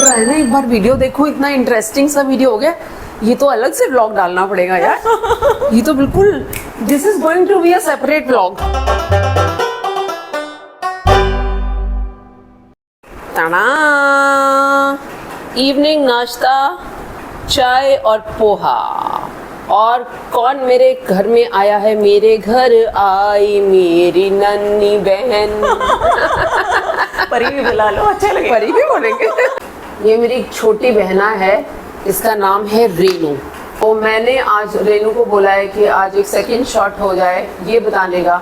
रहा है ना, एक बार वीडियो देखो, इतना इंटरेस्टिंग सा वीडियो हो गया। ये तो अलग से व्लॉग डालना पड़ेगा यार। ये तो बिल्कुल, this is going to be a separate vlog. तना इवनिंग नाश्ता, चाय और पोहा। और कौन मेरे घर में आया है? मेरे घर आई मेरी नन्ही बहन। परी भी बुला लो, अच्छा लगेगा। परी भी बोलेंगे। ये मेरी एक छोटी बहना है, इसका नाम है रेनू। तो मैंने आज रेनू को बोला है कि आज एक सेकंड शॉट हो जाए ये बताने का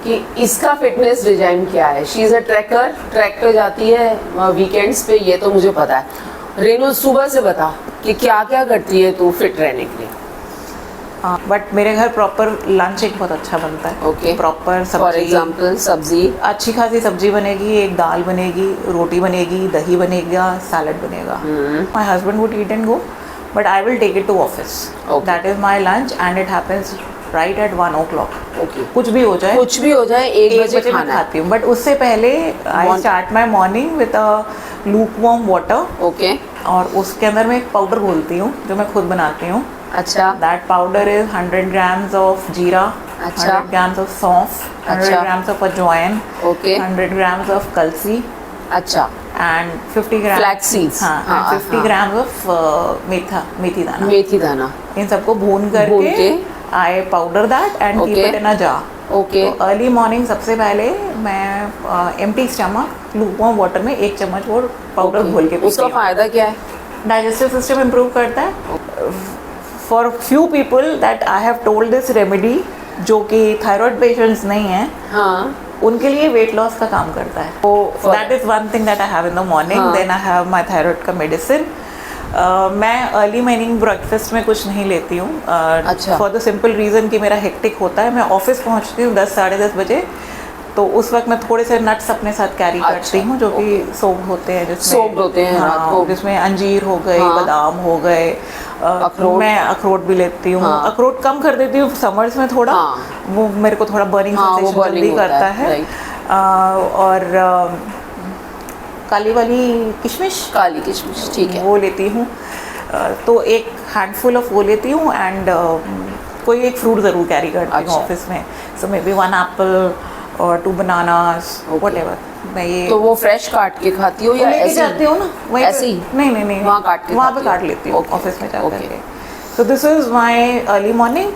कि इसका फिटनेस रिजाइम क्या है। She is a tracker, track पे जाती है वीकेंड्स पे, ये तो मुझे पता है। रेनू सुबह से बता कि क्या क्या करती है तू फिट रहने के लिए। हाँ, बट मेरे घर प्रॉपर लंच एक बहुत अच्छा बनता है। ओके, प्रॉपर सब्जी, फॉर एग्जांपल सब्जी, अच्छी खासी सब्जी बनेगी, एक दाल बनेगी, रोटी बनेगी, दही बनेगा, सैलड बनेगा। My husband would eat and go, but I will take it to office. That is my lunch and it happens right at 1 o'clock। Okay, कुछ भी हो जाए, 1 बजे मैं खाना खाती हूँ, बट उससे पहले I start my morning with a lukewarm water. Okay, और उसके अंदर मैं एक पाउडर घोलती हूँ जो मैं खुद बनाती हूँ। अच्छा, that powder is 100 grams of जीरा, अच्छा, 100 grams ऑफ सौंफ, 100 grams ऑफ अजवाइन, ओके, 100 grams ऑफ कलसी, अच्छा, एंड 50 grams Flax seeds, हाँ, हाँ, 50 grams ऑफ मेथी दाना। मेथी दाना। इन सबको भून भून करके के I powder that and keep it in a jar. Okay, तो अर्ली मॉर्निंग सबसे पहले मैं एम्प्टी स्टमक लूकवार्म वाटर में 1 चम्मच वो पाउडर घोल के पीती उसका हूँ। फायदा क्या है? डाइजेस्टिव सिस्टम इम्प्रूव करता है। For few people that I have told this remedy, जो कि थायराइड पेशेंट्स नहीं हैं, हाँ, उनके लिए वेट लॉस का काम करता है। तो that is one thing that I have in the morning. Then I have my thyroid का मेडिसिन। मैं अर्ली मॉर्निंग ब्रेकफास्ट में कुछ नहीं लेती हूँ, अच्छा, फॉर द सिंपल रीज़न कि मेरा हेक्टिक होता है। मैं ऑफिस पहुँचती हूँ 10 साढ़े 10 बजे, तो उस वक्त मैं थोड़े से नट्स अपने साथ कैरी करती हूँ, जो कि सोक्ड होते हैं, सोक्ड होते हैं रात को, जिसमें अंजीर हो गए, बादाम हो गए, अखरोट, मैं अखरोट भी लेती हूँ। अखरोट कम कर देती हूँ समर्स में थोड़ा, वो मेरे को थोड़ा बर्निंग सेंसेशन जल्दी करता है। और काली वाली किशमिश, काली किशमिश, ठीक है, वो लेती हूँ। तो एक हैंडफुल ऑफ वो लेती हूँ, एंड कोई एक फ्रूट ज़रूर कैरी करती हूँ ऑफिस में। सो मे बी 1 एप्पल और 2 बनानास, व्हाटएवर। मैं ये तो वो फ्रेश काट के खाती हो या ऐसे जाती हूँ ना, वहीं ऐसे ही? नहीं, वहाँ काट के वहाँ पे काट लेती हूँ ऑफिस में जाकर के। So this is my early morning.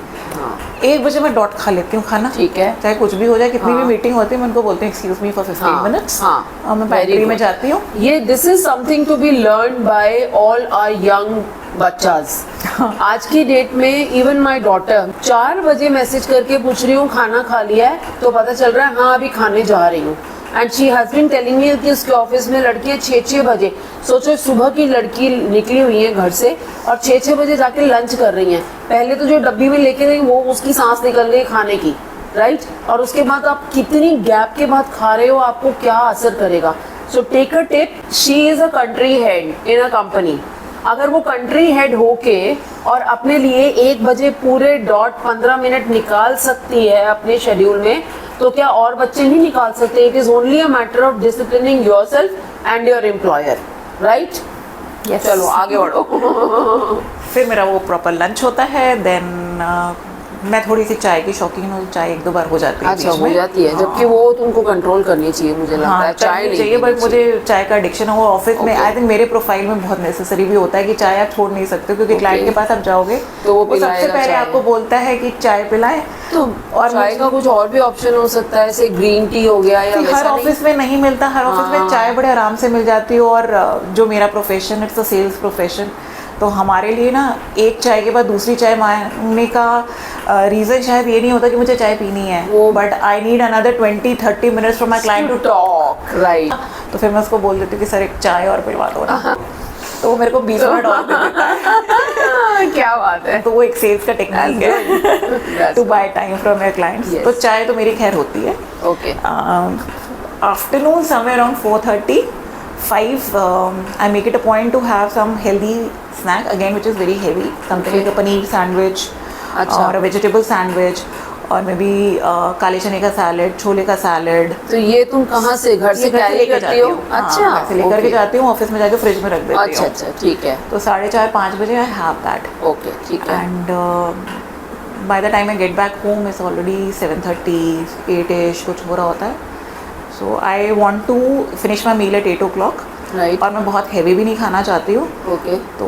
1 बजे मैं डॉट खा लेती हूँ खाना, ठीक है, चाहे कुछ भी हो जाए, कितनी भी मीटिंग होती है, मैं उनको बोलती हूँ एक्सक्यूज मी फॉर 15 मिनट्स, मैं पैंट्री में जाती हूँ। ये this is something to be learn by all our young बच्चास। आज की डेट में इवन माय डॉटर 4 बजे मैसेज करके पूछ रही हूँ खाना खा लिया है, तो पता चल रहा है हाँ अभी खाने जा रही हूँ। And she has been telling me कि उसके ऑफिस में लड़कियां 6-6 बजे, सोचो सुबह की लड़की निकली हुई है घर से और 6-6 बजे जाके लंच कर रही हैं। पहले तो जो डब्बी में लेके गई वो उसकी सांस निकल रही है खाने की, राइट? और उसके बाद आप कितनी गैप के बाद खा रहे हो, आपको क्या असर करेगा? So take a tip, she is a country head in a company. अगर वो कंट्री हेड होके और अपने लिए 1 बजे पूरे डॉट 15 मिनट निकाल सकती है अपने शेड्यूल में, तो क्या और बच्चे नहीं निकाल सकते? It is only a matter of disciplining yourself and your employer, right? चलो आगे बढ़ो। फिर मेरा वो प्रॉपर लंच होता है। देन मैं थोड़ी सी चाय की शौकीन हूँ, चाय 1-2 बार हो जाती है। अच्छा, हो जाती है, जबकि वो तुमको कंट्रोल करनी चाहिए, मुझे लगता है। चाय नहीं चाहिए, बट मुझे चाय का एडिक्शन है। वो ऑफिस में आई थिंक मेरे प्रोफाइल में बहुत नेसेसरी भी होता है कि चाय आप छोड़ नहीं सकते, क्योंकि क्लाइंट के पास आप जाओगे तो वो सबसे पहले आपको बोलता है कि चाय पिलाएं। तो और चाय का कुछ और भी ऑप्शन हो सकता है, जैसे ग्रीन टी हो गया, या हर ऑफिस में नहीं मिलता। हर ऑफिस में चाय बड़े आराम से मिल जाती है। और जो मेरा profession, it's a sales profession, तो हमारे लिए ना एक चाय के बाद दूसरी चाय मांगने का रीज़न शायद ये नहीं होता कि मुझे चाय पीनी है, but I need another 20-30 minutes for my client to talk, right? तो फिर मैं उसको बोल देती हूँ कि सर एक चाय और पिलवा दो ना, तो वो मेरे को 20 मिनट और दे देता है। क्या बात है! तो वो एक सेल्स का टेक्निक है, to buy time from your clients. तो चाय तो मेरी खैर होती है। Okay, afternoon somewhere around 4:30-5 I make it a point to have some healthy snack again, which is very heavy, something like a paneer sandwich or a vegetable sandwich, और may be काले चने का सैलेड, छोले का salad. तो ये तुम कहाँ से घर से कैरी लेकर करती हो? अच्छा, घर से लेकर के जाती हूँ, ऑफिस में जाके फ्रिज में रख देती हूँ। अच्छा अच्छा, ठीक है। तो 4:30-5 बजे आई हैव दैट। ओके, ठीक है। And by the time I get back home is already 7:30, 8ish कुछ हो रहा होता है। So I want to finish my meal at 8 o'clock। Right. और मैं बहुत हैवी भी नहीं खाना चाहती हूँ। ओके। तो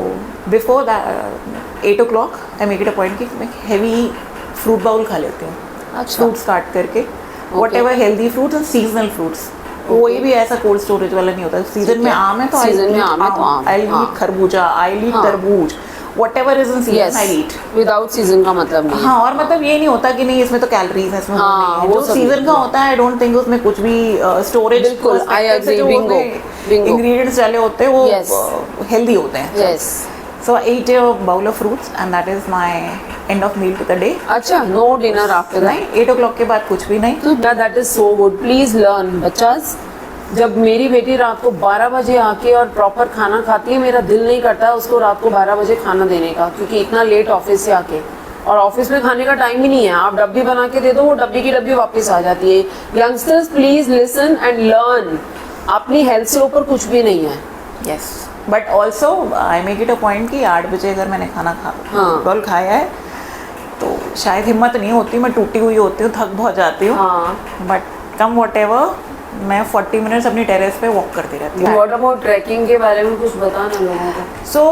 before 8 o'clock I make it a point कि मैं हैवी फ्रूट बाउल खा लेती हूँ। अच्छा। फ्रूट्स काट करके, what ever healthy fruits and seasonal fruits. कोई भी ऐसा कोल्ड स्टोरेज वाला नहीं होता। सीजन में आम है तो सीजन में आम है तो आम। आई ईट खरबूजा, आई ईट तरबूज, what ever is in season I eat. Without season का मतलब नहीं। हाँ, और मतलब ये नहीं होता कि नहीं इसमें तो कैलोरीज है, इसमें वो नहीं है। जो सीजन का होता है आई डोंट थिंक उसमें कुछ भी स्टोरेज बिल्कुल, I agree, bingo, bingo। Ingredients डाले होते हैं वो हेल्दी होते हैं। Yes. So I eat a bowl of fruits and that is my end of meal to the day. अच्छा, नो डिनर आफ्टर दैट? नहीं, 8 o'clock के बाद कुछ भी नहीं। तो that is so good. Please learn बच्चास। जब मेरी बेटी रात को 12 बजे आके और प्रॉपर खाना खाती है, मेरा दिल नहीं करता उसको रात को 12 बजे खाना देने का, क्योंकि इतना लेट ऑफिस से आके, और ऑफिस में खाने का टाइम ही नहीं है। आप डब्बी बना के दे दो, वो डब्बी की डब्बी वापस आ जाती है। Youngsters please listen and learn. अपनी हेल्थ से ऊपर कुछ भी नहीं है। Yes. But also I make it a point कि 8 बजे अगर मैंने खाना रोल खाया है तो शायद हिम्मत नहीं होती, मैं टूटी हुई होती हूँ, थक बहुत जाती हूँ। बट कम वॉट एवर मैं 40 मिनट्स अपनी टेरेस पे वॉक करती रहती हूँ। व्हाट अबाउट ट्रैकिंग के बारे में कुछ बताना लोगों को। सो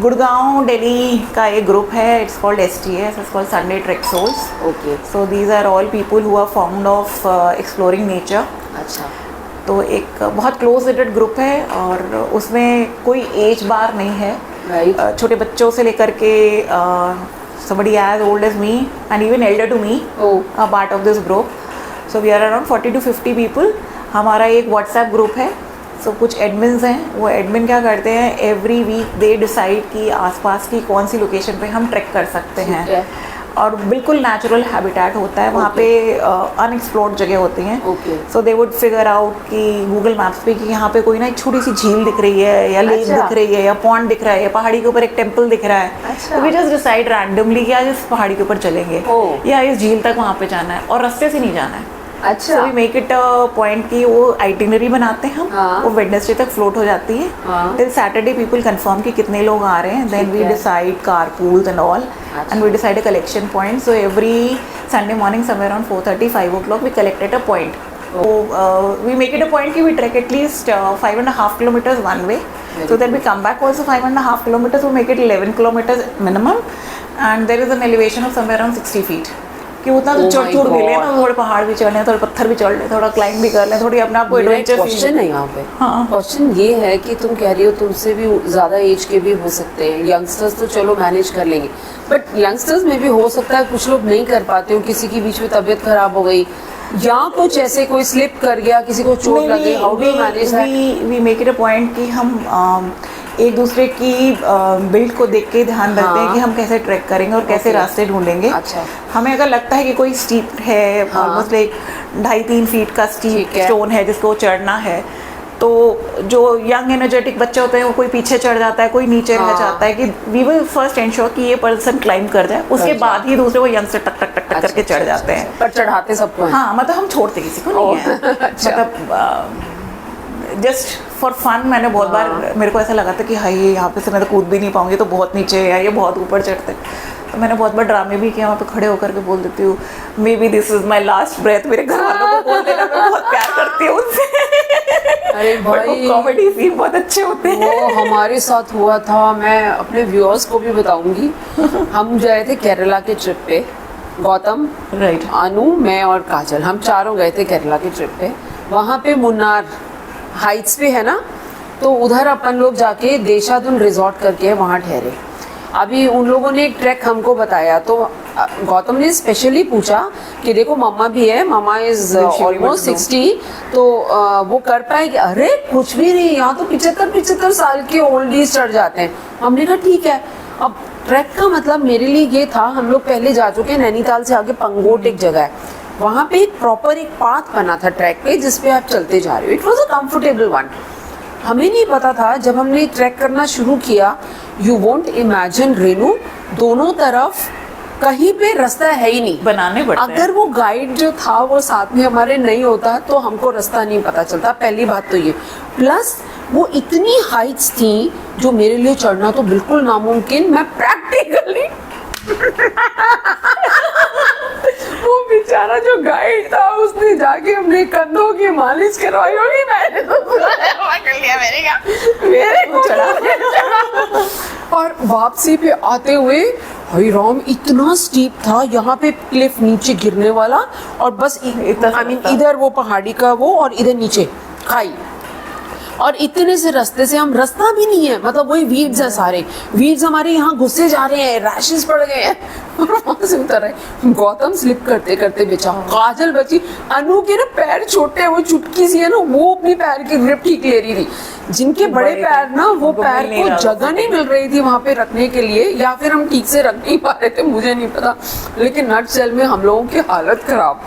गुड़गांव दिल्ली का एक ग्रुप है, it's called STS, it's called Sunday trek souls. Okay. So these are all people who are found of exploring nature. अच्छा। तो एक बहुत क्लोज रिलेटेड ग्रुप है और उसमें कोई एज बार नहीं है। राइट। छोटे बच्चों से लेकर के somebody as old as me and even elder to me are part of this group. So we are around 40 to 50 people. हमारा एक व्हाट्सएप ग्रुप है। सो कुछ एडमिन्स हैं, वो एडमिन क्या करते हैं, एवरी वीक दे डिसाइड कि आसपास की कौन सी लोकेशन पे हम ट्रैक कर सकते हैं। और बिल्कुल नेचुरल हैबिटेट होता है वहाँ पे, अनएक्सप्लोर्ड जगह होती हैं। सो दे वुड फिगर आउट कि गूगल मैप्स पे कि यहाँ पे कोई ना एक छोटी सी झील दिख रही है, या लेक दिख रही है, या पॉन्ड दिख रहा है, या पहाड़ी के ऊपर एक टेम्पल दिख रहा है। तो वी जस्ट डिसाइड रैंडमली कि आज इस पहाड़ी के ऊपर चलेंगे या इस झील तक वहाँ पे जाना है, और रास्ते से नहीं जाना है। अच्छा। So we make it a point कि वो आइटिनरी बनाते हैं हम, वो वेडनेसडे तक फ्लोट हो जाती है। टिल सैटरडे पीपल कंफर्म कि कितने लोग आ रहे हैं, then we decide car pools and all, and we decide a collection point. So every Sunday morning somewhere around 4:30-5 o'clock we collect at a point. We make it a point कि we track at least 5.5 kilometers one way, so that we come back also 5.5 kilometers, we make it 11 kilometers minimum, and there is an elevation of somewhere around 60 feet। कि उतना तो चढ़ चढ़ भी लेना, थोड़े पहाड़ भी चढ़ लें, थोड़े पत्थर भी चढ़ लें, थोड़ा क्लाइंब भी कर लें, थोड़ी अपने आप को एडवेंचर। क्वेश्चन है यहाँ पे। क्वेश्चन ये है कि तुम कह रही हो तुमसे भी ज़्यादा एज के भी हो सकते हैं, यंगस्टर्स तो चलो मैनेज कर लेंगे, बट यंगस्टर्स में भी हो सकता है कुछ लोग नहीं कर पाते हो, किसी की बीच में तबीयत खराब हो गई या कुछ ऐसे कोई स्लिप कर गया, किसी को चोट लग गई, how do you manage that? We make it a point कि हम एक दूसरे की बिल्ड को देख के ध्यान रखते हैं कि हम कैसे ट्रैक करेंगे और कैसे रास्ते ढूंढेंगे। अच्छा। हमें अगर लगता है कि कोई स्टीप है, ऑलमोस्ट लाइक 2.5-3 फीट का स्टीप स्टोन है जिसको चढ़ना है, तो जो यंग एनर्जेटिक बच्चे होते हैं वो कोई पीछे चढ़ जाता है, कोई नीचे रह जाता है, कि वी विल फर्स्ट एंश्योर कि ये पर्सन क्लाइंब कर जाए, उसके बाद ही दूसरे वो यंग से टक टक टक टक करके चढ़ जाते हैं। पर चढ़ाते सबको? हाँ, मतलब हम छोड़ते किसी को नहीं है। मतलब जस्ट फॉर फन मैंने बहुत बार, मेरे को ऐसा लगा था कि हाय यहाँ पे से मैं तो कूद भी नहीं पाऊंगी, तो बहुत नीचे है या ये बहुत ऊपर चढ़ते, तो मैंने बहुत बार ड्रामे भी किया, वहाँ पे खड़े होकर के बोल देती हूँ maybe this is my last breath. मेरे घर वालों को बोल देना, मैं बहुत प्यार करती हूँ उनसे। अरे भाई, कॉमेडी सीन बहुत अच्छे होते हैं। वो हमारे साथ हुआ था, मैं अपने व्यूअर्स को भी बताऊंगी। हम गए थे केरला के ट्रिप पे, गौतम, राइट, अनु, मैं और काजल, हम चारों गए थे केरला के ट्रिप पे। वहाँ पे मुन्नार हाइट्स पे है ना, तो उधर अपन लोग जाके देशादुन रिजॉर्ट करके वहाँ ठहरे। अभी उन लोगों ने एक ट्रैक हमको बताया, तो गौतम ने स्पेशली पूछा कि देखो मम्मा भी है, मामा इज ऑलमोस्ट 60, तो वो कर पाएगी? अरे कुछ भी नहीं, यहाँ तो 75 साल के ओल्डीज चढ़ जाते हैं। हमने कहा ठीक है। अब ट्रैक का मतलब मेरे लिए ये था, हम लोग पहले जा चुके हैं, नैनीताल से आगे पंगोट एक जगह है, वहाँ पे एक प्रॉपर एक पाथ बना था ट्रैक पे जिसपे आप चलते जा रहे हो। It was a comfortable one. हमें नहीं पता था, जब हमने ट्रैक करना शुरू किया, यू वोंट इमेजिन रेनू, दोनों तरफ कहीं पे रास्ता है ही नहीं, बनाने पड़ते हैं। अगर वो गाइड जो था वो साथ में हमारे नहीं होता तो हमको रास्ता नहीं पता चलता, पहली बात तो ये। प्लस वो इतनी हाइट्स थी जो मेरे लिए चढ़ना तो बिल्कुल नामुमकिन, मैं प्रैक्टिकली वो बेचारा जो गाइड था उसने जाके अपने कंधों की मालिश करवाई होगी, मैंने तो कर लिया, मेरे को चढ़ा। और वापसी पे आते हुए हाय राम इतना स्टीप था, यहाँ पे क्लिफ नीचे गिरने वाला और बस आई मीन इधर वो पहाड़ी का वो और इधर नीचे खाई, और इतने से रास्ते से हम, रास्ता भी नहीं है, मतलब वही वीड्स है, सारे वीड्स हमारे यहाँ घुसे जा रहे हैं, रैशेस पड़ गए हैं और वहां से उतर रहे। गौतम स्लिप करते करते बेचा, काजल बची, अनु के ना पैर छोटे हैं, वो चुटकी सी है ना, वो अपनी पैर की ग्रिप ठीक ले रही थी, जिनके बड़े पैर ना वो पैर को जगह नहीं मिल रही थी वहां पे रखने के लिए, या फिर हम ठीक से रख नहीं पा रहे थे, मुझे नहीं पता, लेकिन नट सेल में हम लोगों की हालत खराब।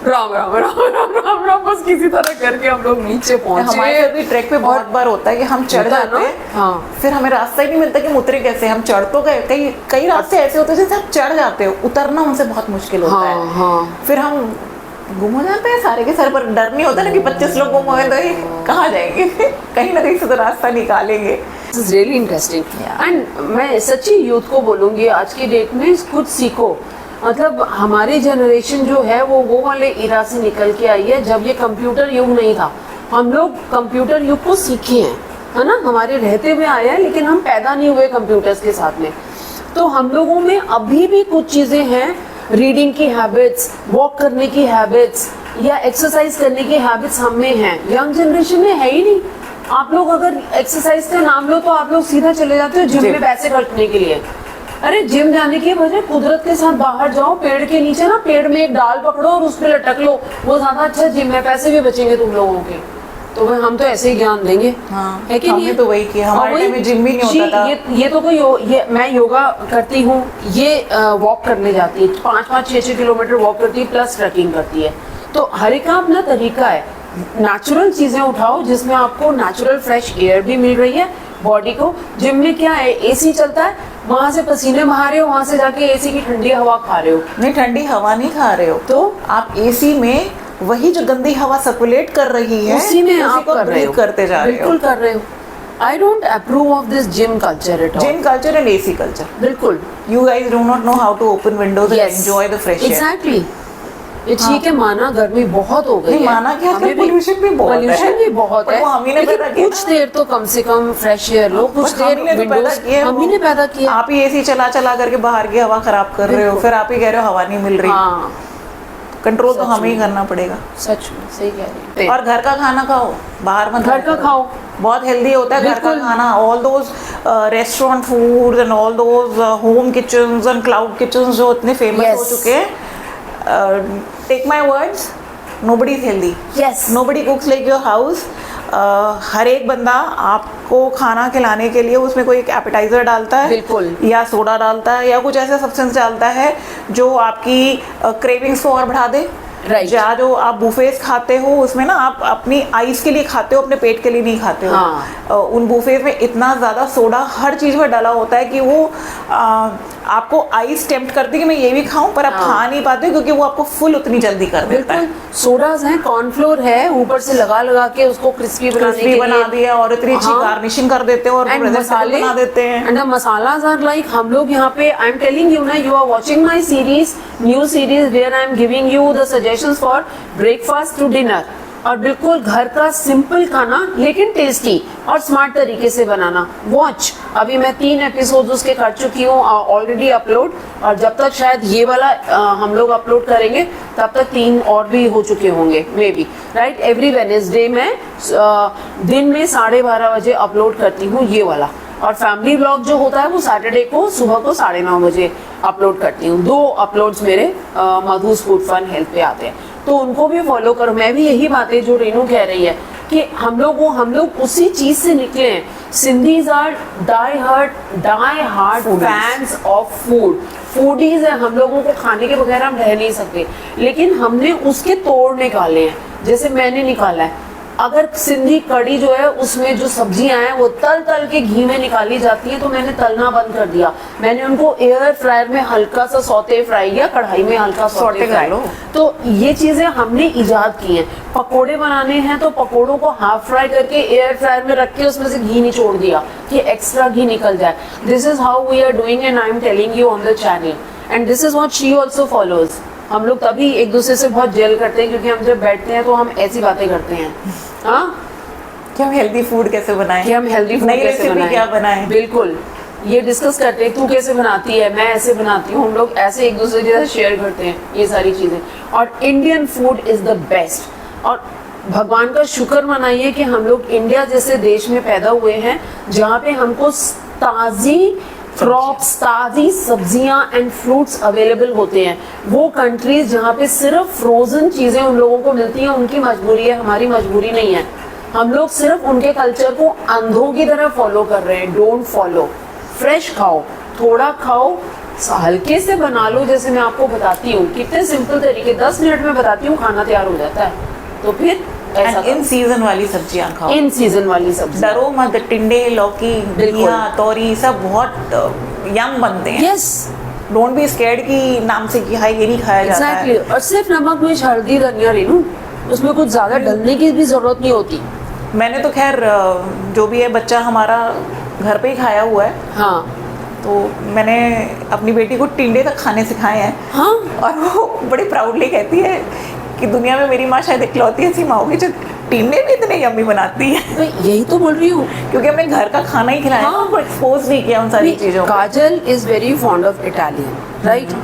राम राम राम राम राम राम बस किसी तरह करके हम लोग नीचे पहुंचे। हमारे भी ट्रैक पे बहुत बार होता है कि हम चढ़ जाते हैं, हाँ, फिर हमें रास्ता ही नहीं मिलता कि हम उतरे कैसे। हम चढ़ तो गए, कई रास्ते ऐसे होते हैं जैसे आप चढ़ जाते हो, उतरना उनसे बहुत मुश्किल होता हाँ, है। हाँ। फिर हम गुम हो जाते हैं सारे के सर पर, डर नहीं होता ना कि 25 लोग गुम हुए तो ये कहाँ जाएंगे कहीं ना कहीं से तो रास्ता निकालेंगे। This is really interesting. And मैं सच्ची यूथ को बोलूँगी आज की डेट में कुछ सीखो, मतलब हमारी जनरेशन जो है वो वाले इरा से निकल के आई है जब ये कंप्यूटर युग नहीं था, हम लोग कंप्यूटर युग को सीखे हैं, है ना, हमारे रहते हुए आया है, लेकिन हम पैदा नहीं हुए कंप्यूटर्स के साथ में। तो हम लोगों में अभी भी कुछ चीज़ें हैं, रीडिंग की हैबिट्स, वॉक करने की हैबिट्स या एक्सरसाइज करने की हैबिट्स हम में हैं, यंग जनरेशन में है ही नहीं। आप लोग अगर एक्सरसाइज का नाम लो तो आप लोग सीधा चले जाते हो जिम में पैसे खर्चने के लिए। अरे जिम जाने की वजह कुदरत के साथ बाहर जाओ, पेड़ के नीचे ना, पेड़ में एक डाल पकड़ो और उस पर लटक लो, वो ज्यादा अच्छा जिम है, पैसे भी बचेंगे तुम लोगों के। तो हम तो ऐसे ही ज्ञान देंगे, हाँ, है कि नहीं? तो वही किया, हमारे टाइम में जिम भी नहीं होता था। ये तो कोई ये मैं योगा करती हूँ, ये वॉक करने जाती है, 5-5, 6-6 किलोमीटर वॉक करती है, प्लस ट्रैकिंग करती है। तो हर एक का अपना तरीका है, नेचुरल चीजें उठाओ जिसमें आपको नेचुरल फ्रेश एयर भी मिल रही है बॉडी को। जिम में क्या है, एसी चलता है, वहां से पसीने बहा रहे हो, वहां से जाके एसी की ठंडी हवा खा रहे हो। नहीं, ठंडी हवा नहीं खा रहे हो, तो आप एसी में वही जो गंदी हवा सर्कुलेट कर रही है उसी में आप कर रहे हो, करते जा रहे हो, बिल्कुल कर रहे हो। I don't approve of this gym culture at all. Gym culture and AC culture. बिल्कुल। You guys do not know how to open windows and enjoy the fresh air. Exactly. ये ठीक है, माना गर्मी बहुत हो गई है, माना कि आजकल pollution भी बहुत है, pollution भी बहुत है, वो हम ही ने पैदा किया कुछ देर तो कम से कम फ्रेश एयर लो, कुछ देर विंडोज हम ही ने पैदा किया। आप ही एसी चला चला करके बाहर की हवा खराब कर रहे हो, फिर आप ही कह रहे हो हवा नहीं मिल रही। हाँ, कंट्रोल तो हमें ही करना पड़ेगा। सच में सही कह रही है। और घर का खाना खाओ, बाहर मत, घर का खाओ, बहुत हेल्दी होता है घर का खाना। All those restaurant food and all those home kitchens and cloud kitchens जो इतने फेमस हो चुके हैं, take my words, nobody is healthy, nobody cooks like your house. हर एक बंदा आपको खाना खिलाने के लिए उसमें कोई एक एपेटाइजर डालता है, बिल्कुल, या सोडा डालता है, या कुछ ऐसा सब्सटेंस डालता है जो आपकी क्रेविंग्स को और बढ़ा दे। या जो आप बुफेज खाते हो उसमें ना आप अपनी आइज के लिए खाते हो, अपने पेट के लिए नहीं खाते हो। हाँ। उन बुफेज में इतना ज़्यादा सोडा हर चीज़ में डाला होता है कि वो आपको आइज टेम्प्ट करती है कि मैं ये भी खाऊं, पर आप खा नहीं पाते क्योंकि वो आपको फुल उतनी जल्दी कर देता है। सोडाज हैं, कॉर्नफ्लोर है, ऊपर से लगा के उसको क्रिस्पी बना दिया और इतनी अच्छी गार्निशिंग कर देते हैं और मसाले बना देते हैं। And the masalas are like, हम लोग यहाँ पे, आई एम टेलिंग यू ना, you are watching my series, new series where I am giving you the suggestions for breakfast to dinner, और बिल्कुल घर का सिंपल खाना लेकिन टेस्टी और स्मार्ट तरीके से बनाना। वॉच, अभी मैं 3 एपिसोड उसके कर चुकी हूँ ऑलरेडी अपलोड, और जब तक शायद ये वाला हम लोग अपलोड करेंगे तब तक 3 और भी हो चुके होंगे may be, right. Every Wednesday मैं दिन में 12:30 बजे अपलोड करती हूँ ये वाला, और फैमिली ब्लॉग जो होता है वो सैटरडे को सुबह को 9:30 बजे अपलोड करती हूँ। 2 अपलोड्स मेरे मधुस फूड फन हेल्थ पे आते हैं, तो उनको भी फॉलो करो। मैं भी यही बातें जो रेनू कह रही है कि हम लोग उसी चीज से निकले हैं। Sindhis are die hard fans of food, foodies है, हम लोगों को खाने के बगैर हम रह नहीं सकते, लेकिन हमने उसके तोड़ निकाले हैं, जैसे मैंने निकाला है। अगर सिंधी कड़ी जो है उसमें जो सब्जियां हैं वो तल तल के घी में निकाली जाती हैं, तो मैंने तलना बंद कर दिया। मैंने उनको एयर फ्रायर में हल्का सा सौते फ्राई किया, कढ़ाई में हल्का सौते फ्राई। तो ये चीजें हमने इजाद की हैं। पकोड़े बनाने हैं तो पकोड़ों को हाफ फ्राई करके एयर फ्रायर में रख के उसमें से घी निचोड़ दिया कि एक्स्ट्रा घी निकल जाए। This is how we are doing and I am telling you on the channel, and this is what she also follows. हम लोग तभी एक दूसरे से बहुत जेल करते हैं क्योंकि हम जब बैठते हैं तो हम ऐसी बातें करते हैं। हाँ, कि हम हेल्दी फूड कैसे बनाएं, कि हम हेल्दी फूड कैसे बनाएं, क्या बनाएं। बिल्कुल, ये डिस्कस करते हैं। तू कैसे बनाती है, मैं ऐसे बनाती हूँ। हम लोग ऐसे एक दूसरे के साथ शेयर करते हैं ये सारी चीजें। और Indian food is the best. और भगवान का शुक्र मनाइए कि हम लोग इंडिया जैसे देश में पैदा हुए हैं जहाँ पे हमको ताजी क्रॉप्स, ताजी सब्जियां एंड फ्रूट्स अवेलेबल होते हैं। वो कंट्रीज जहाँ पे सिर्फ फ्रोजन चीजें उन लोगों को मिलती हैं, उनकी मजबूरी है, हमारी मजबूरी नहीं है। हम लोग सिर्फ उनके कल्चर को अंधों की तरह फॉलो कर रहे हैं। डोंट फॉलो, फ्रेश खाओ, थोड़ा खाओ, हल्के से बना लो। जैसे मैं आपको बताती हूँ कितने सिंपल तरीके, 10 मिनट में बताती हूँ, खाना तैयार हो जाता है। तो फिर इन सीजन वाली सब्जियां खाओ, इन सीजन वाली सब्जी, डरो मत। टिंडे, लौकी, घिया, तोरी सब बहुत यम बनते हैं। यस, डोंट बी स्कैर्ड कि नाम से कि हाय ये नहीं खाया जाता है। और सिर्फ नमक, मिर्च, हल्दी, धनिया, रेनू, उसमें कुछ ज्यादा डलने की भी जरूरत नहीं होती। मैंने तो खैर जो भी है बच्चा हमारा घर पे ही खाया हुआ है। हाँ, तो मैंने अपनी बेटी को टिंडे तक खाने सिखाए हैं। हाँ, और वो बड़ी प्राउडली कहती है कि दुनिया में मेरी माँ शायद इकलौती ऐसी माँ होगी जो टिंडे भी इतने यम्मी बनाती है। तो यही तो बोल रही हूँ, क्योंकि हमने घर का खाना ही खिलाया, हाँ, उनको एक्सपोज नहीं किया उन सारी चीजों को। Kajal is very fond of Italian, right?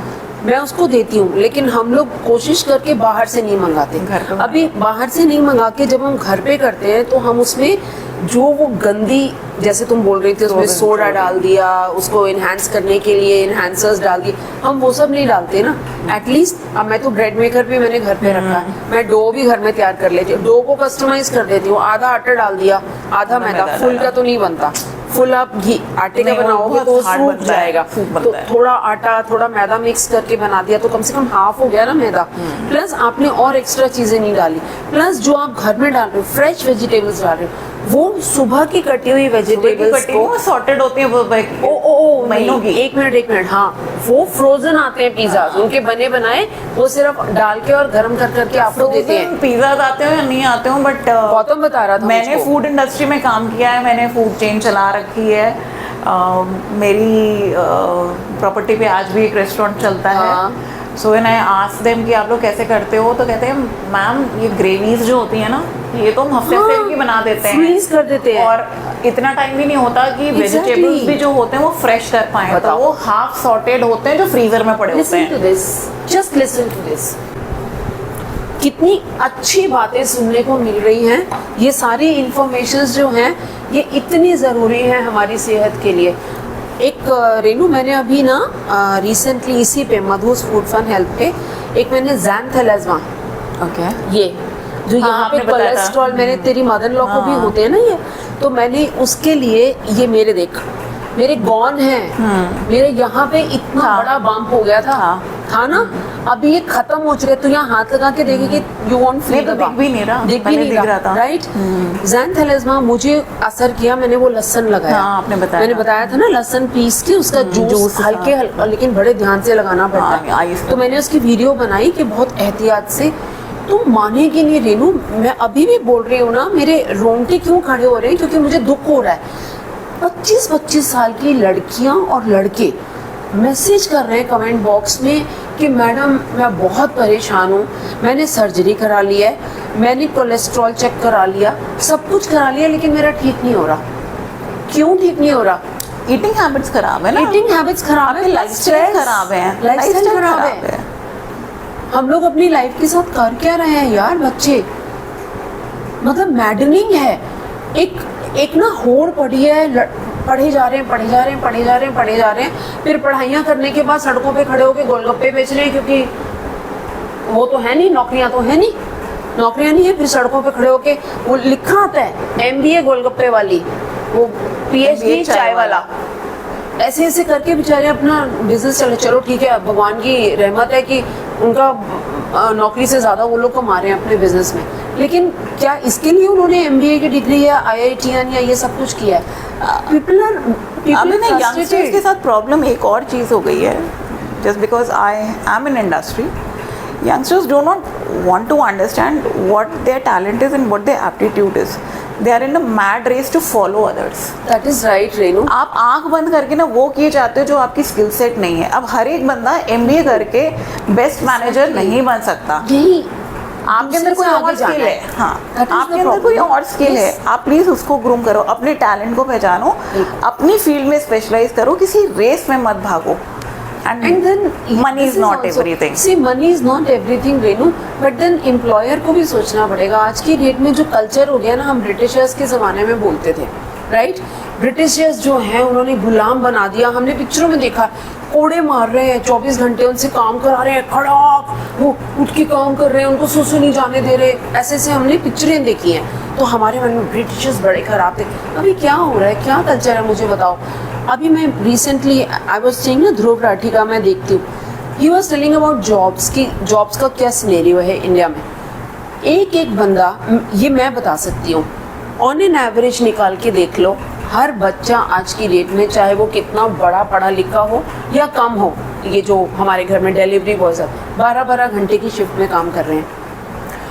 मैं उसको देती हूँ, लेकिन हम लोग कोशिश करके बाहर से नहीं मंगाते। घर पे अभी बाहर से नहीं मंगा के जब हम घर पे करते हैं तो हम उसमें जो वो गंदी, जैसे तुम बोल रही थी, उसमें सोडा डाल दिया, उसको इनहेंस करने के लिए इनहेंसर्स डाल दिए, हम वो सब नहीं डालते ना। एटलीस्ट अब मैं तो ब्रेड मेकर भी मैंने घर पे रखा है, मैं डो भी घर में तैयार कर लेती हूँ। डो को कस्टमाइज कर देती हूँ, आधा आटा डाल दिया, आधा मैदा। फुल का तो नहीं बनता, फुल आप घी आटे का बनाओगे तो सूख जाएगा। तो थोड़ा आटा थोड़ा मैदा मिक्स करके बना दिया तो कम से कम हाफ हो गया ना मैदा। प्लस आपने और एक्स्ट्रा चीजें नहीं डाली। प्लस जो आप घर में डाल रहे हो, फ्रेश वेजिटेबल्स डाल रहे हो, वो सुबह की कटी हुई वेजिटेबल्स को सॉर्टेड होते हैं वो महीनों की। एक मिनट, हाँ, वो फ्रोजन आते हैं पिज्जा, उनके बने बनाए, वो सिर्फ डाल के और गर्म कर करके आपको देते हैं। पिज्जा आते हो या नहीं आते हो, बट गौतम बता रहा था, मैंने फूड इंडस्ट्री में काम किया है, मैंने फूड चेन चला रखी है। मेरी प्रॉपर्टी पे आज भी एक रेस्टोरेंट चलता है। So when I ask them कि आप लोग कैसे करते हो, तो कहते हैं मैम ये ग्रेवीज जो होती है ना, ये तो हम हफ्ते हफ्ते की बना देते हैं, फ्रीज कर देते हैं, और इतना टाइम भी नहीं होता कि वेजिटेबल्स भी जो होते हैं वो फ्रेश कर पाए। तो वो हाफ सॉर्टेड होते हैं जो फ्रीजर में पड़े होते हैं। जस्ट लिसन टू दिस, कितनी अच्छी बातें सुनने को मिल रही हैं। ये सारी इंफॉर्मेशंस जो हैं ये इतनी ज़रूरी है हमारी सेहत के लिए। एक रेनू, मैंने अभी ना रिसेंटली इसी पे मधुस फूड फन हेल्थ पे एक मैंने ज़ैंथेलेज़मा, ओके, ये जो यहाँ पे कोलेस्ट्रॉल, मैंने तेरी मदर इन लॉ को भी होते हैं ना ये, तो मैंने उसके लिए ये मेरे गॉन है, मेरे यहाँ पे इतना बड़ा बम्प हो गया था ना, अभी ये खत्म हो चुका है। तो यहाँ हाथ लगा के देखे कि यू वॉन्ट फील, दिख भी नहीं रहा, राइट? ज़ैंथेलेज़मा मुझे असर किया, मैंने वो लहसुन लगाया। आपने बताया, मैंने बताया था ना, लहसुन पीस के उसका जूस हल्के लेकिन बड़े ध्यान से लगाना पड़ता है। तो मैंने उसकी वीडियो बनाई कि बहुत एहतियात से। तुम मानेगी नहीं रेनू, मैं अभी भी बोल रही हूँ ना, मेरे रोंगटे क्यों खड़े हो रहे हैं, क्योंकि मुझे दुख हो रहा है। 25-25 साल की लड़कियां और लड़के मैसेज कर रहे हैं कमेंट बॉक्स में कि मैडम मैं बहुत परेशान हूँ, मैंने सर्जरी करा ली है, मैंने कोलेस्ट्रॉल चेक करा लिया, सब कुछ करा लिया, लेकिन मेरा ठीक नहीं हो रहा। क्यों ठीक नहीं हो रहा? ईटिंग हैबिट्स खराब है ना, ईटिंग हैबिट्स खराब है, लाइफस्टाइल खराब है, लाइफस्टाइल खराब है। हम लोग अपनी लाइफ के साथ कर क्या रहे हैं यार बच्चे, मतलब मैडनिंग है। एक ना होड़ पड़ी है, पढ़े जा रहे हैं, फिर पढ़ाइयाँ करने के बाद सड़कों पे खड़े होकर गोलगप्पे बेच रहे हैं, क्योंकि वो तो है नहीं, नौकरियाँ तो है नहीं, नौकरियाँ नहीं है, फिर सड़कों पे खड़े होके वो लिखा आता है MBA गोलगप्पे वाली, वो PhD चाय वाला, ऐसे ऐसे करके बेचारे अपना बिजनेस चलो ठीक है, भगवान की रहमत है कि उनका नौकरी से ज़्यादा वो लोग कमा रहे हैं अपने बिजनेस में, लेकिन क्या इसके लिए उन्होंने MBA की डिग्री या IITian या ये सब कुछ किया है? पीपल अभी ना यंगस्टर्स के साथ प्रॉब्लम एक और चीज़ हो गई है, just because I am in industry, youngsters do not want to understand what their talent is and what their aptitude is. They are in a mad race to follow others. That is right Renu. आप आंख बंद करके ना वो किए जाते हो जो आपकी स्किल सेट नहीं है। अब हर एक बंदा MBA करके बेस्ट मैनेजर नहीं बन सकता। यही आपके अंदर कोई और स्किल है, हाँ, आपके अंदर कोई और स्किल है, आप प्लीज उसको ग्रूम करो, अपने टैलेंट को पहचानो, अपनी फील्ड में स्पेशलाइज करो, किसी रेस में मत भागो। And then money is this not also, everything. See, money is not everything, Renu, but then employer को भी सोचना पड़ेगा। आज की डेट में जो कल्चर हो गया ना, हम ब्रिटिशर्स के ज़माने में बोलते थे, राइट? ब्रिटिशर्स जो हैं उन्होंने गुलाम बना दिया। हमने पिक्चरों में देखा, कोड़े मार रहे हैं, 24 घंटे उनसे काम करा रहे हैं, खड़ा वो उठ के काम कर रहे हैं, उनको सोसो नहीं जाने दे रहे, ऐसे ऐसे हमने पिक्चरें देखी हैं। तो हमारे मन में ब्रिटिशर्स बड़े खराब थे। अभी क्या हो रहा है, क्या कल्चर है, मुझे बताओ। अभी मैं रिसेंटली आई वाज सीइंग ना, ध्रुव राठी का मैं देखती हूँ, he was telling about jobs की, जॉब्स का क्या सिनेरियो है इंडिया में। एक एक बंदा, ये मैं बता सकती हूँ, ऑन एन एवरेज निकाल के देख लो, हर बच्चा आज की डेट में, चाहे वो कितना बड़ा पढ़ा लिखा हो या कम हो, ये जो हमारे घर में डिलीवरी बॉयज है, 12-12 घंटे की शिफ्ट में काम कर रहे हैं।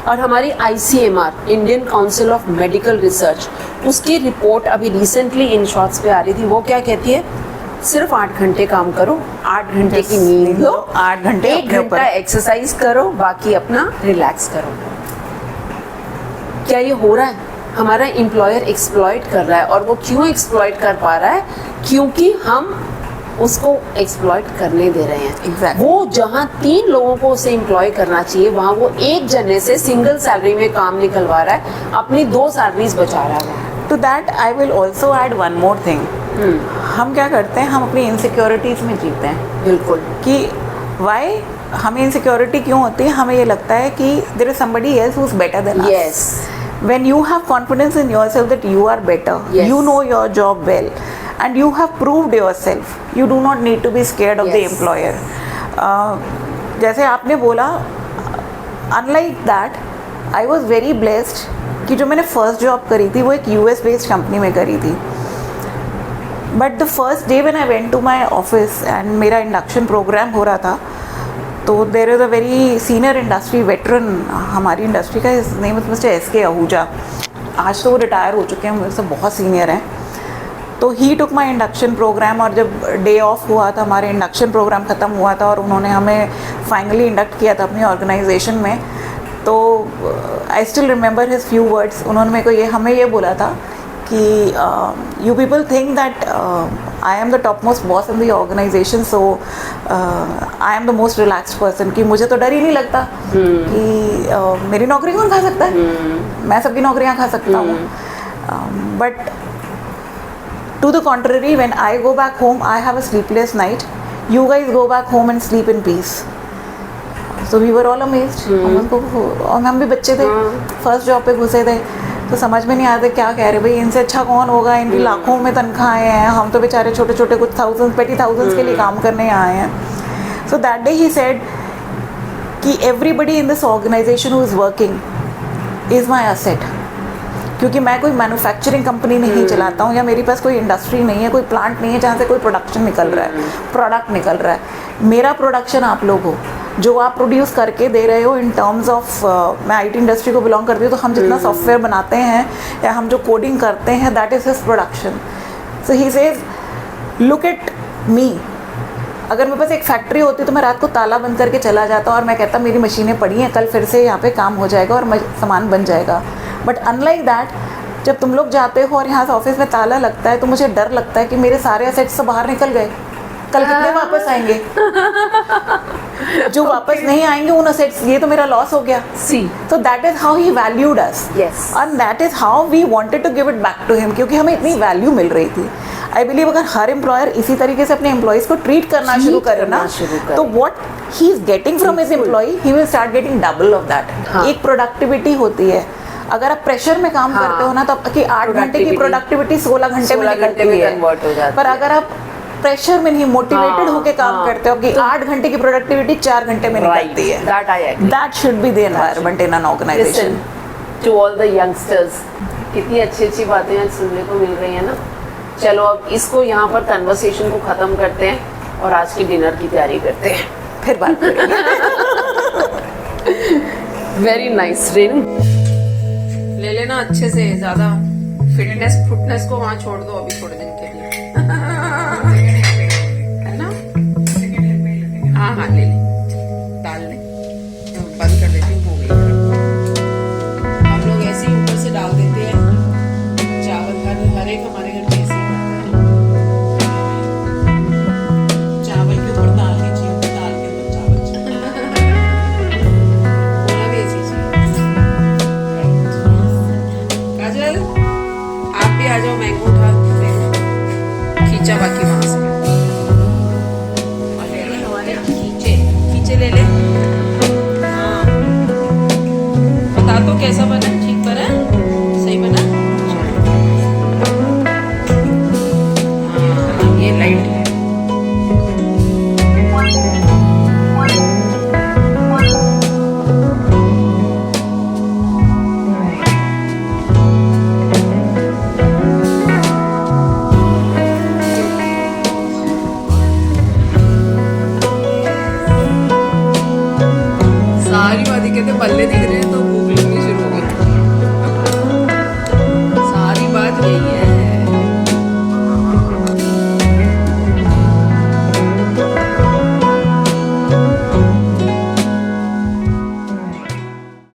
और हमारी ICMR, Indian council of medical research, उसकी रिपोर्ट अभी रिसेंटली इन शॉर्ट्स पे आ रही थी। वो क्या कहती है? सिर्फ 8 घंटे काम करो, 8 घंटे की नींद लो, 8 घंटे 1 घंटा एक्सरसाइज करो, बाकी अपना रिलैक्स करो। क्या ये हो रहा है? हमारा एम्प्लॉयर एक्सप्लॉइट कर रहा है, और वो क्यों एक्सप्लॉइट कर पा रहा है? क्योंकि हम उसको एक्सप्लॉइट करने दे रहे हैं। Exactly. वो जहाँ 3 लोगों को उसे एम्प्लॉय करना चाहिए, वहाँ वो एक जने से सिंगल सैलरी में काम निकलवा रहा है, अपनी 2 सैलरीज बचा रहा है। To that I will also add one more thing. हम क्या करते हैं, हम अपनी इनसिक्योरिटीज में जीते हैं। बिल्कुल। कि वाई हमें इनसिक्योरिटी क्यों होती है? हमें ये लगता है कि there is somebody else who is better than us. Yes. When you have confidence in yourself that you are better, Yes. you know your job well, and you have proved yourself, you do not need to be scared of the Yes. employer. जैसे आपने बोला, unlike that, I was very blessed कि जो मैंने first job करी थी वो एक US बेस्ड कंपनी में करी थी। But the first day when I went to my office and मेरा इंडक्शन प्रोग्राम हो रहा था, तो there is a very senior industry veteran हमारी इंडस्ट्री का, his name is mister SK Ahuja. आज तो वो रिटायर हो चुके हैं, मेरे से बहुत सीनियर हैं। तो ही टुक माई इंडक्शन प्रोग्राम, और जब डे ऑफ हुआ था, हमारे इंडक्शन प्रोग्राम ख़त्म हुआ था और उन्होंने हमें फाइनली इंडक्ट किया था अपनी ऑर्गेनाइजेशन में, तो I still remember his few words. उन्होंने मेरे को हमें ये बोला था कि you people think that I am the top most boss in the organisation, so I am the most relaxed person, कि मुझे तो डर ही नहीं लगता कि मेरी नौकरी कौन खा सकता है, मैं सबकी नौकरियां खा सकता हूँ। But to the contrary, when I go back home I have a sleepless night, you guys go back home and sleep in peace. So we were all amazed. और हम भी बच्चे थे, फर्स्ट जॉब पे घुसे थे, तो समझ में नहीं आते क्या कह रहे, भाई इनसे अच्छा कौन होगा, इनकी लाखों में तनख्वाहें हैं, हम तो बेचारे छोटे छोटे कुछ थाउजेंड्स, पेटी थाउजेंड्स के लिए काम करने आए हैं। So that day he said कि everybody in this organisation who is working is my asset, क्योंकि मैं कोई मैन्युफैक्चरिंग कंपनी नहीं चलाता हूँ, या मेरे पास कोई इंडस्ट्री नहीं है, कोई प्लांट नहीं है जहाँ से कोई प्रोडक्शन निकल रहा है, प्रोडक्ट निकल रहा है। मेरा प्रोडक्शन आप लोग हो, जो आप प्रोड्यूस करके दे रहे हो इन टर्म्स ऑफ, मैं IT इंडस्ट्री को बिलोंग करती हूँ, तो हम जितना सॉफ्टवेयर बनाते हैं या हम जो कोडिंग करते हैं, that is his production. So he says look at me. अगर मेरे पास एक फैक्ट्री होती तो मैं रात को ताला बंद करके चला जाता और मैं कहता मेरी मशीनें पड़ी हैं, कल फिर से यहाँ पे काम हो जाएगा और सामान बन जाएगा। बट अनलाइक दैट, जब तुम लोग जाते हो और यहाँ से ऑफिस में ताला लगता है, तो मुझे डर लगता है कि मेरे सारे असेट्स तो बाहर निकल गए, कल कितने वापस आएंगे? जो वापस नहीं आएंगे उन असेट्स, ये तो मेरा लॉस हो गया। सी, तो that is how he valued us, Yes. And that is how we wanted to give it back to him, क्योंकि हमें इतनी वैल्यू मिल रही थी। आई बिलीव अगर हर एम्प्लॉयर इसी तरीके से अपने एम्प्लॉयज़ को ट्रीट करना शुरू करे ना, तो what he is getting from his employ, he will start getting double of that. हाँ। एक प्रोडक्टिविटी होती है, अगर आप प्रेशर में काम करते हो ना, तो आपकी 8 घंटे की प्रोडक्टिविटी 16 घंटे में निकलती है। कन्वर्ट हो जाती पर अगर आप प्रेशर में नहीं, मोटिवेटेड हाँ, होके काम हाँ। करते हो कि 8 घंटे की प्रोडक्टिविटी 4 घंटे में निकलती है। That I agree. That should be the environment in an organisation. Listen to all the youngsters, कितनी अच्छी अच्छी बातें आज सुनने को मिल रही है ना। चलो अब इसको यहाँ पर कन्वर्सेशन को ख़त्म करते हैं और आज की डिनर की तैयारी करते हैं, फिर बात करेंगे। Very nice Renu. ले लेना अच्छे से, ज़्यादा फुटनेस को वहाँ छोड़ दो अभी थोड़े दिन के लिए, है ना। हाँ हाँ ले डाल ले, बंद कर देती हूँ, हो गई गरम। हम लोग ऐसे ही ऊपर से डाल देते हैं चावल, हर एक हमारे घर में ऐसे ही करता है। चावल के ऊपर दाल नहीं चाहिए, दाल के ऊपर चावल चाहिए। होना भी ऐसी चाहिए। काजल आप भी आ जाओ, मैंगो उठा खींचा बाकी वहां से, और ले ले हमारे खींचे ले ले। हाँ बता तो कैसा बना, ठीक बना, सही बना। हाँ ये लाइट है। सारी बातें कहते बल्ले दिख रहे हैं तो